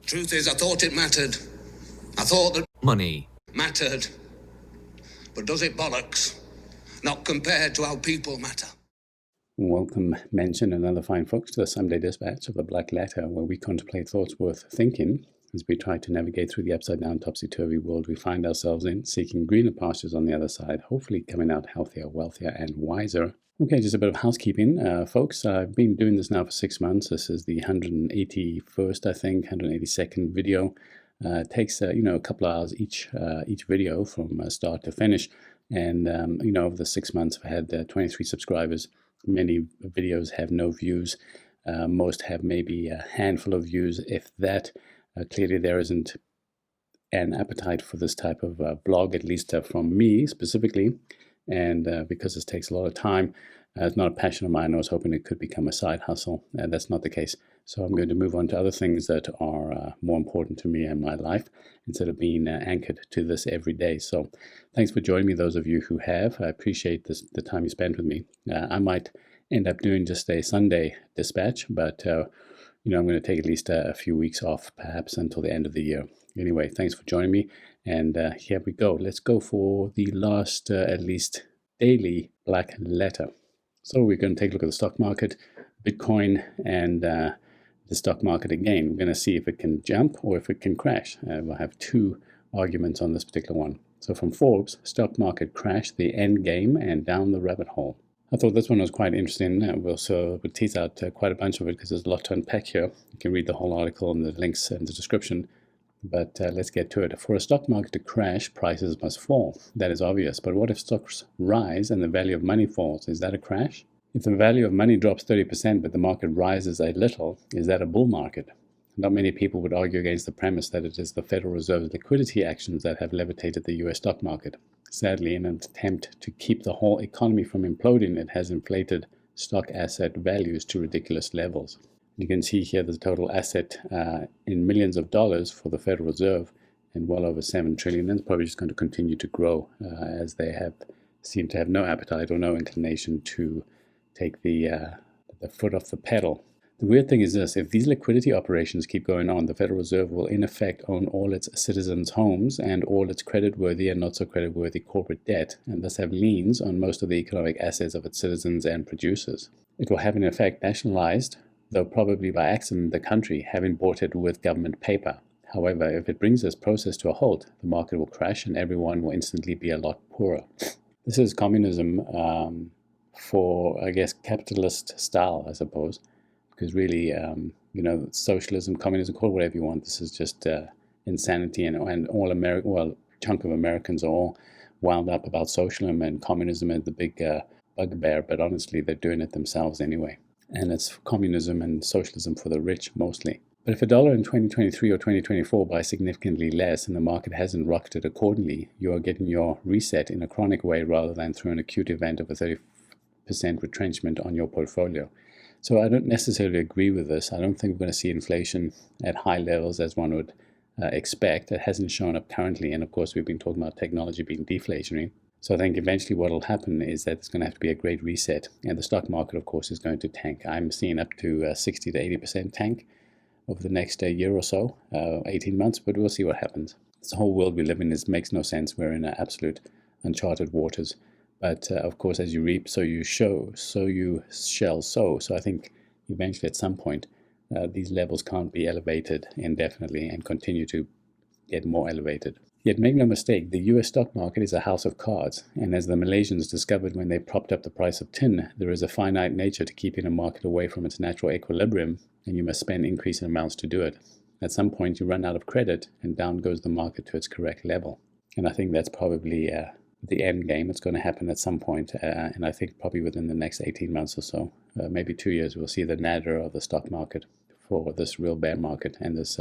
Truth is, I thought it mattered. I thought that money mattered. But does it bollocks? Not compared to how people matter. Welcome, mention and other fine folks, to the Sunday Dispatch of the Black Letter, where we contemplate thoughts worth thinking as we try to navigate through the upside-down, topsy-turvy world we find ourselves in, seeking greener pastures on the other side, hopefully coming out healthier, wealthier, and wiser. Okay, just a bit of housekeeping, folks. I've been doing this now for 6 months. This is the 181st, I think, 182nd video. It takes, a couple of hours each video from start to finish. And, over the 6 months, I've had 23 subscribers. Many videos have no views. Most have maybe a handful of views, if that. Clearly, there isn't an appetite for this type of blog, at least from me specifically. And because this takes a lot of time, it's not a passion of mine. I was hoping it could become a side hustle. That's not the case. So I'm going to move on to other things that are more important to me and my life, instead of being anchored to this every day. So thanks for joining me, those of you who have. I appreciate the time you spent with me. I might end up doing just a Sunday dispatch, but I'm going to take at least a few weeks off, perhaps until the end of the year. Anyway, thanks for joining me. And here we go. Let's go for the last, at least, daily Black Letter. So we're going to take a look at the stock market, Bitcoin, and the stock market again. We're going to see if it can jump or if it can crash. We'll have two arguments on this particular one. So from Forbes, stock market crash, the end game, and down the rabbit hole. I thought this one was quite interesting. We'll tease out quite a bunch of it because there's a lot to unpack here. You can read the whole article and the links in the description. But let's get to it. For a stock market to crash, prices must fall. That is obvious. But what if stocks rise and the value of money falls? Is that a crash? If the value of money drops 30% but the market rises a little, is that a bull market? Not many people would argue against the premise that it is the Federal Reserve's liquidity actions that have levitated the US stock market. Sadly, in an attempt to keep the whole economy from imploding, it has inflated stock asset values to ridiculous levels. You can see here the total asset in millions of dollars for the Federal Reserve, and well over 7 trillion. And it's probably just going to continue to grow as they seem to have no appetite or no inclination to take the foot off the pedal. The weird thing is this: if these liquidity operations keep going on, the Federal Reserve will in effect own all its citizens' homes and all its creditworthy and not so creditworthy corporate debt, and thus have liens on most of the economic assets of its citizens and producers. It will have in effect nationalized, though probably by accident, the country, having bought it with government paper. However, if it brings this process to a halt, the market will crash and everyone will instantly be a lot poorer. This is communism for, I guess, capitalist style, I suppose, because really, socialism, communism, call it whatever you want. This is just insanity, and a chunk of Americans are all wound up about socialism and communism as the big bugbear, but honestly, they're doing it themselves anyway. And it's communism and socialism for the rich, mostly. But if a dollar in 2023 or 2024 buys significantly less and the market hasn't rocketed accordingly, you are getting your reset in a chronic way rather than through an acute event of a 30% retrenchment on your portfolio. So I don't necessarily agree with this. I don't think we're going to see inflation at high levels as one would expect. It hasn't shown up currently. And of course, we've been talking about technology being deflationary. So I think eventually what will happen is that it's going to have to be a great reset. And the stock market, of course, is going to tank. I'm seeing up to 60 to 80% tank over the next year or so, 18 months, but we'll see what happens. This whole world we live in makes no sense. We're in absolute uncharted waters. But of course, as you reap, so you shall sow. So I think eventually at some point, these levels can't be elevated indefinitely and continue to get more elevated. Yet make no mistake, the US stock market is a house of cards, and as the Malaysians discovered when they propped up the price of tin, there is a finite nature to keeping a market away from its natural equilibrium, and you must spend increasing amounts to do it. At some point you run out of credit, and down goes the market to its correct level. And I think that's probably the end game. It's going to happen at some point, and I think probably within the next 18 months or so, maybe 2 years, we'll see the nadir of the stock market for this real bear market and this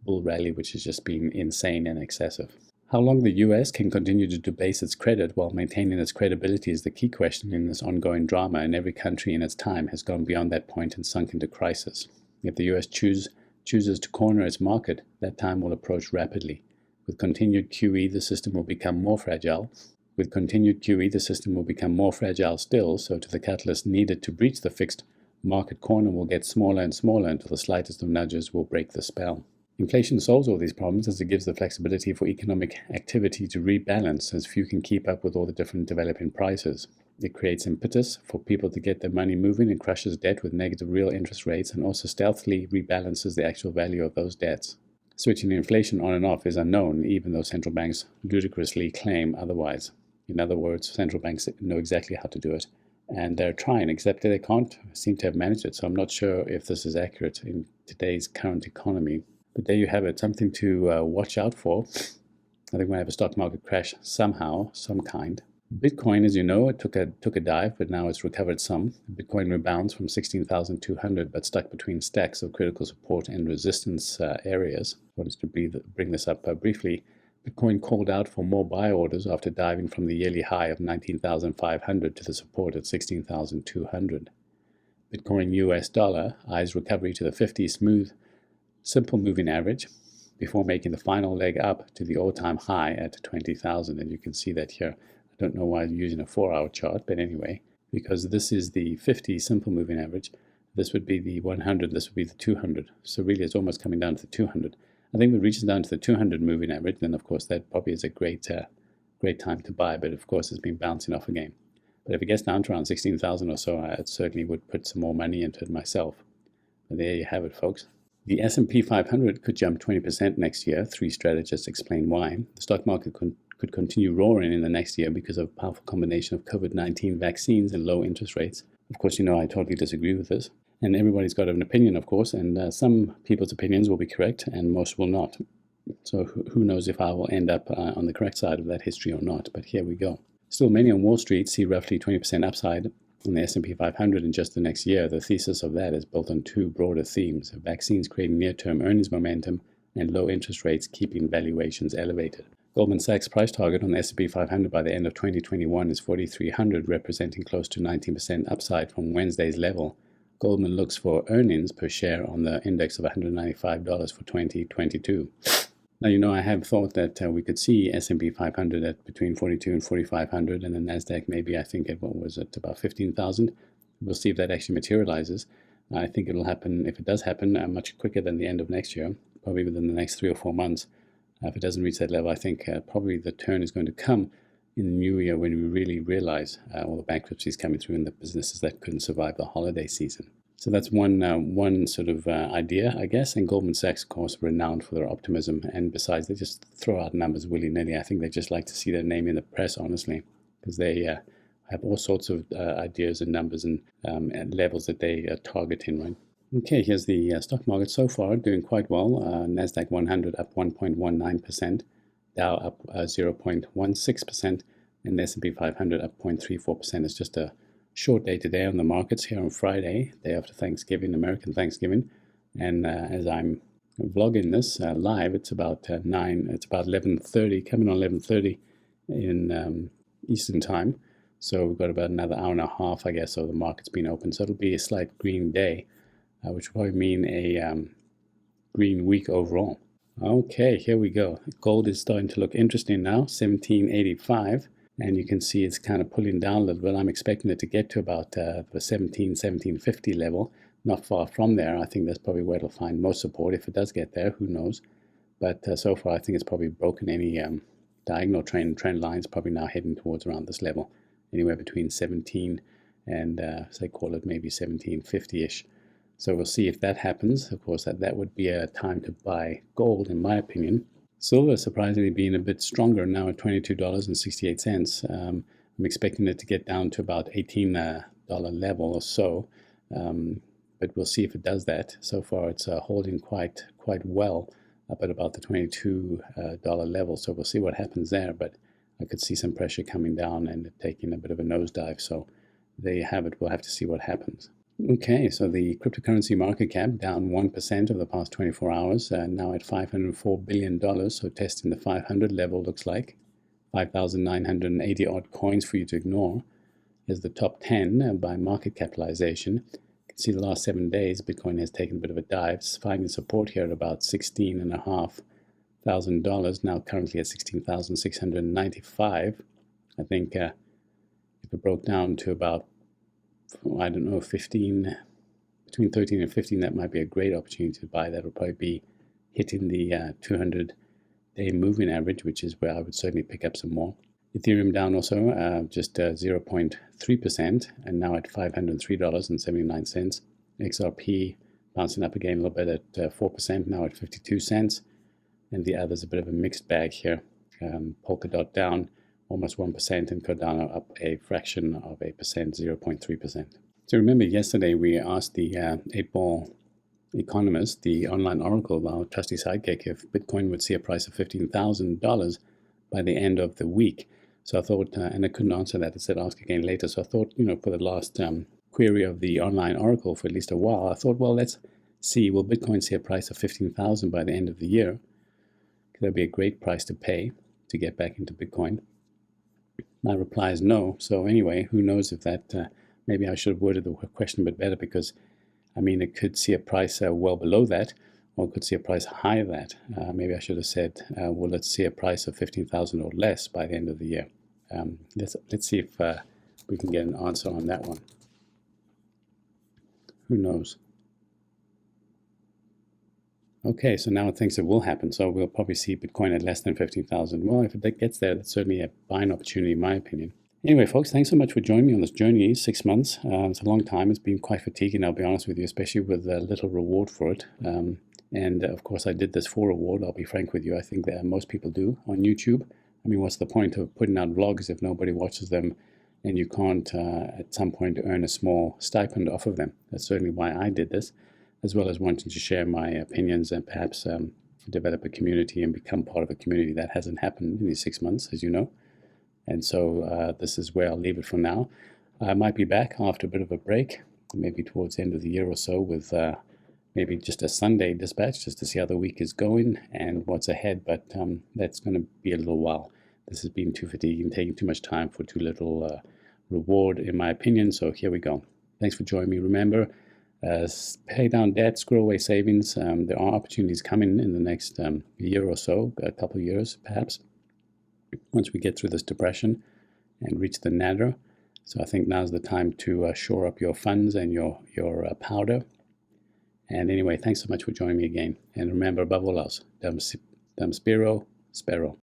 bull rally, which has just been insane and excessive. How long the US can continue to debase its credit while maintaining its credibility is the key question in this ongoing drama, and every country in its time has gone beyond that point and sunk into crisis. If the US chooses to corner its market, that time will approach rapidly. With continued QE, the system will become more fragile. With continued QE, the system will become more fragile still, so to the catalyst needed to breach the fixed market corner will get smaller and smaller until the slightest of nudges will break the spell. Inflation solves all these problems as it gives the flexibility for economic activity to rebalance, as few can keep up with all the different developing prices. It creates impetus for people to get their money moving and crushes debt with negative real interest rates, and also stealthily rebalances the actual value of those debts. Switching inflation on and off is unknown, even though central banks ludicrously claim otherwise. In other words, central banks know exactly how to do it, and they're trying, except that they can't seem to have managed it. So I'm not sure if this is accurate in today's current economy. But there you have it, something to watch out for. I think we're going to have a stock market crash somehow, some kind. Bitcoin, as you know, it took a dive, but now it's recovered some. Bitcoin rebounds from 16,200, but stuck between stacks of critical support and resistance areas. I wanted to bring this up briefly. Bitcoin called out for more buy orders after diving from the yearly high of 19,500 to the support at 16,200. Bitcoin US dollar eyes recovery to the 50 smooth, simple moving average before making the final leg up to the all-time high at 20,000. And you can see that here. I don't know why I'm using a 4-hour chart, but anyway, because this is the 50 simple moving average, this would be the 100, this would be the 200. So really it's almost coming down to the 200. I think if it reaches down to the 200 moving average, then of course that probably is a great time to buy, but of course it's been bouncing off again. But if it gets down to around 16,000 or so, I certainly would put some more money into it myself. But there you have it, folks. The S&P 500 could jump 20% next year. 3 strategists explain why. The stock market could continue roaring in the next year because of a powerful combination of COVID-19 vaccines and low interest rates. Of course, you know I totally disagree with this. And everybody's got an opinion, of course, and some people's opinions will be correct and most will not. So who knows if I will end up on the correct side of that history or not, but here we go. Still, many on Wall Street see roughly 20% upside on the S&P 500 in just the next year. The thesis of that is built on 2 broader themes: vaccines creating near-term earnings momentum and low interest rates keeping valuations elevated. Goldman Sachs' price target on the S&P 500 by the end of 2021 is 4,300, representing close to 19% upside from Wednesday's level. Goldman looks for earnings per share on the index of $195 for 2022. Now, you know, I have thought that we could see S&P 500 at between 42 and 4,500, and the NASDAQ maybe, I think, at about 15,000. We'll see if that actually materializes. I think it'll happen, if it does happen, much quicker than the end of next year, probably within the next 3 or 4 months. If it doesn't reach that level, I think probably the turn is going to come in the new year when we really realize all the bankruptcies coming through and the businesses that couldn't survive the holiday season. So that's one sort of idea, I guess. And Goldman Sachs, of course, renowned for their optimism. And besides, they just throw out numbers willy-nilly. I think they just like to see their name in the press, honestly, because they have all sorts of ideas and numbers and levels that they target in, right? Okay, here's the stock market so far, doing quite well. NASDAQ 100 up 1.19%, Dow up 0.16%, and the S&P 500 up 0.34%. It's just a short day today on the markets here on Friday, day after Thanksgiving, American Thanksgiving. And as I'm vlogging this live, it's about 11:30, coming on 11:30 in Eastern time. So we've got about another hour and a half, I guess, so the market's been open. So it'll be a slight green day, which will probably mean a green week overall. Okay, here we go. Gold is starting to look interesting now, 1785. And you can see it's kind of pulling down a little bit. I'm expecting it to get to about the 1750 level, not far from there. I think that's probably where it'll find most support. If it does get there, who knows? But so far, I think it's probably broken any diagonal trend lines, probably now heading towards around this level, anywhere between 17 and, say, call it maybe 1750-ish. So we'll see if that happens. Of course, that would be a time to buy gold, in my opinion. Silver surprisingly being a bit stronger now at $22.68. I'm expecting it to get down to about $18 level or so, but we'll see if it does that. So far, it's holding quite well up at about the $22 level. So we'll see what happens there. But I could see some pressure coming down and taking a bit of a nosedive. So there you have it. We'll have to see what happens. Okay, so the cryptocurrency market cap down 1% over the past 24 hours, now at $504 billion, so testing the 500 level looks like. 5,980 odd coins for you to ignore is the top 10 by market capitalization. You can see the last 7 days, Bitcoin has taken a bit of a dive, finding support here at about $16,500, now currently at $16,695. I think if it broke down to about, I don't know, between 13 and 15, that might be a great opportunity to buy. That will probably be hitting the 200-day moving average, which is where I would certainly pick up some more. Ethereum down also, just 0.3%, and now at $503.79. XRP bouncing up again a little bit at 4%, now at 52 cents. And the others a bit of a mixed bag here. Polkadot down almost 1%, and Cardano up a fraction of a percent, 0.3%. So remember yesterday we asked the 8-ball economist, the online oracle, our trusty sidekick, if Bitcoin would see a price of $15,000 by the end of the week. So I thought, and I couldn't answer that, it said ask again later. So I thought, for the last query of the online oracle for at least a while, I thought, well, let's see, will Bitcoin see a price of $15,000 by the end of the year? That'd be a great price to pay to get back into Bitcoin. My reply is no. So anyway, who knows if that, maybe I should have worded the question a bit better, because it could see a price well below that, or it could see a price higher than that. Maybe I should have said, well, let's see a price of 15,000 or less by the end of the year. Let's see if we can get an answer on that one. Who knows? Okay, so now it thinks it will happen. So we'll probably see Bitcoin at less than 15,000. Well, if it gets there, that's certainly a buying opportunity in my opinion. Anyway, folks, thanks so much for joining me on this journey. 6 months. It's a long time. It's been quite fatiguing, I'll be honest with you, especially with little reward for it. And of course, I did this for reward. I'll be frank with you. I think that most people do on YouTube. What's the point of putting out vlogs if nobody watches them and you can't at some point earn a small stipend off of them? That's certainly why I did this, as well as wanting to share my opinions and perhaps develop a community and become part of a community. That hasn't happened in these 6 months, as you know. And so this is where I'll leave it for now. I might be back after a bit of a break, maybe towards the end of the year or so, with maybe just a Sunday dispatch, just to see how the week is going and what's ahead. But that's going to be a little while. This has been too fatiguing, taking too much time for too little reward, in my opinion. So here we go. Thanks for joining me. Remember, pay down debt, screw away savings. There are opportunities coming in the next year or so, a couple of years perhaps, once we get through this depression and reach the nadir. So I think now's the time to shore up your funds and your powder. And anyway, thanks so much for joining me again. And remember, above all else, dum spiro, spero.